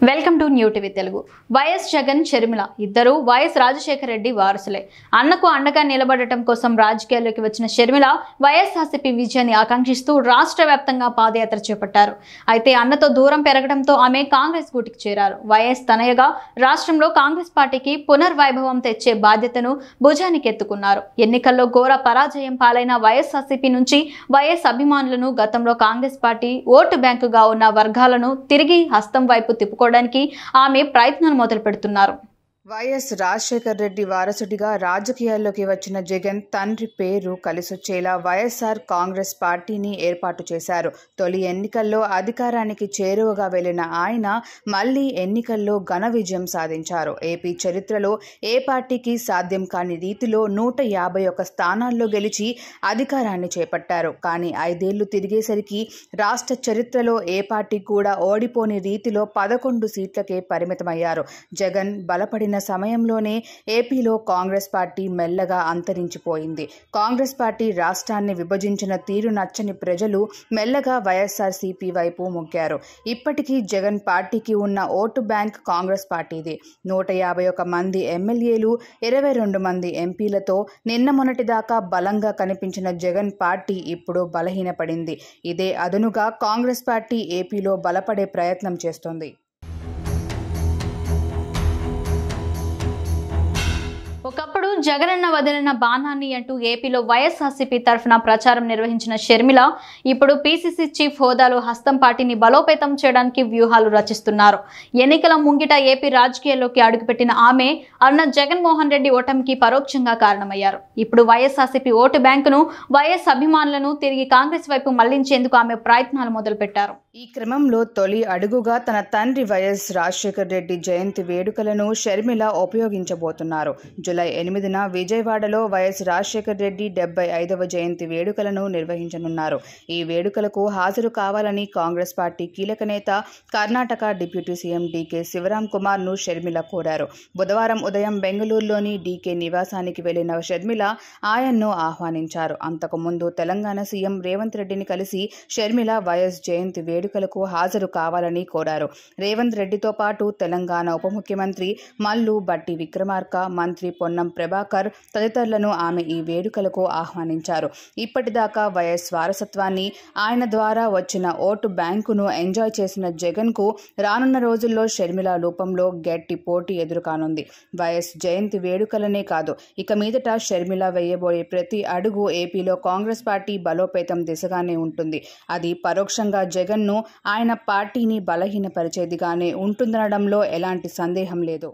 Welcome to new TV Telugu. YS Jagan, Sharmila ఇద్దరు YS Rajasekhara Reddy వారసులే. అన్నకు అండగా నిలబడటం కోసం రాజకీయాల్లోకి వచ్చిన షర్మిల వైఎస్ఆర్సీపీ విజయాన్ని ఆకాంక్షిస్తూ రాష్ట్ర వ్యాప్తంగా పాదయాత్ర చేపట్టారు. అయితే అన్నతో దూరం పెరగడంతో ఆమె కాంగ్రెస్ గూటికి చేరారు. వైఎస్ తనయగా రాష్ట్రంలో కాంగ్రెస్ పార్టీకి పునర్వైభవం తెచ్చే బాధ్యతను భుజానికి ఎత్తుకున్నారు. ఎన్నికల్లో ఘోర పరాజయం పాలైన వైఎస్ఆర్సీపీ నుంచి వైఎస్ అభిమానులను, గతంలో కాంగ్రెస్ పార్టీ ఓటు బ్యాంకుగా ఉన్న వర్గాలను తిరిగి హస్తం వైపు తిప్పుకోవడానికి ఆమె ప్రయత్నాలు మొదలు పెడుతున్నారు. వైఎస్ రాజశేఖర్ రెడ్డి వారసుడిగా రాజకీయాల్లోకి వచ్చిన జగన్ తండ్రి పేరు కలిసొచ్చేలా వైఎస్ఆర్ కాంగ్రెస్ పార్టీని ఏర్పాటు చేశారు. తొలి ఎన్నికల్లో అధికారానికి చేరువగా వెళ్లిన ఆయన మళ్లీ ఎన్నికల్లో ఘన విజయం సాధించారు. ఏపీ చరిత్రలో ఏ పార్టీకి సాధ్యం కాని రీతిలో 151 స్థానాల్లో గెలిచి అధికారాన్ని చేపట్టారు. కానీ 5 ఏళ్లు తిరిగేసరికి రాష్ట్ర చరిత్రలో ఏ పార్టీ కూడా ఓడిపోని రీతిలో 11 సీట్లకే పరిమితమయ్యారు. జగన్ బలపడిన సమయంలోనే ఏపీలో కాంగ్రెస్ పార్టీ మెల్లగా అంతరించిపోయింది. కాంగ్రెస్ పార్టీ రాష్ట్రాన్ని విభజించిన తీరు నచ్చని ప్రజలు మెల్లగా వైఎస్ఆర్సీపీ వైపు మొగ్గారు. ఇప్పటికీ జగన్ పార్టీకి ఉన్న ఓటు బ్యాంక్ కాంగ్రెస్ పార్టీది. 151 మంది ఎమ్మెల్యేలు, 22 మంది ఎంపీలతో నిన్న మొన్నటిదాకా బలంగా కనిపించిన జగన్ పార్టీ ఇప్పుడు బలహీనపడింది. ఇదే అదనుగా కాంగ్రెస్ పార్టీ ఏపీలో బలపడే ప్రయత్నం చేస్తోంది. ఒకప్పుడు జగనన్న వదిలిన బాణాన్ని అంటూ ఏపీలో వైఎస్ఆర్సీపీ తరఫున ప్రచారం నిర్వహించిన షర్మిల ఇప్పుడు పీసీసీ చీఫ్ హోదాలో హస్తం పార్టీని బలోపేతం చేయడానికి వ్యూహాలు రచిస్తున్నారు. ఎన్నికల ముంగిట ఏపీ రాజకీయాల్లోకి అడుగుపెట్టిన ఆమె అన్న జగన్మోహన్ రెడ్డి ఓటమికి పరోక్షంగా కారణమయ్యారు. ఇప్పుడు వైఎస్ఆర్సీపీ ఓటు బ్యాంకును, వైఎస్ అభిమానులను తిరిగి కాంగ్రెస్ వైపు మళ్లించేందుకు ఆమె ప్రయత్నాలు మొదలుపెట్టారు. ఈ క్రమంలో తొలి అడుగుగా తన తండ్రి వైఎస్ రాజశేఖర్ రెడ్డి జయంతి వేడుకలను షర్మిల ఉపయోగించబోతున్నారు. జూలై 8న విజయవాడలో వైఎస్ రాజశేఖర్ రెడ్డి 75వ జయంతి వేడుకలను నిర్వహించనున్నారు. ఈ వేడుకలకు హాజరు కావాలని కాంగ్రెస్ పార్టీ కీలక నేత, Karnataka deputy CM DK Shivaram కుమార్ను షర్మిల కోరారు. బుధవారం ఉదయం బెంగళూరులోని డీకే నివాసానికి వెళ్లిన షర్మిల ఆయన్ను ఆహ్వానించారు. అంతకుముందు తెలంగాణ సీఎం రేవంత్ రెడ్డిని కలిసి షర్మిల వైఎస్ జయంతి వేడుకలకు హాజరు కావాలని కోరారు. రేవంత్ రెడ్డితో పాటు తెలంగాణ ఉప ముఖ్యమంత్రి మల్లు భట్టి విక్రమార్క, మంత్రి పొన్నం ప్రభాకర్ తదితరులను ఆమె ఈ వేడుకలకు ఆహ్వానించారు. ఇప్పటిదాకా వైఎస్ వారసత్వాన్ని, ఆయన ద్వారా వచ్చిన ఓటు బ్యాంకును ఎంజాయ్ చేసిన జగన్కు రానున్న రోజుల్లో షర్మిల రూపంలో గట్టి పోటీ ఎదురుకానుంది. వైఎస్ జయంతి వేడుకలనే కాదు, ఇక మీదట షర్మిల వేయబోయే ప్రతి అడుగు ఏపీలో కాంగ్రెస్ పార్టీ బలోపేతం దిశగానే ఉంటుంది. అది పరోక్షంగా జగన్ను, ఆయన పార్టీని బలహీనపరిచేదిగానే ఉంటుందనడంలో ఎలాంటి సందేహం లేదు.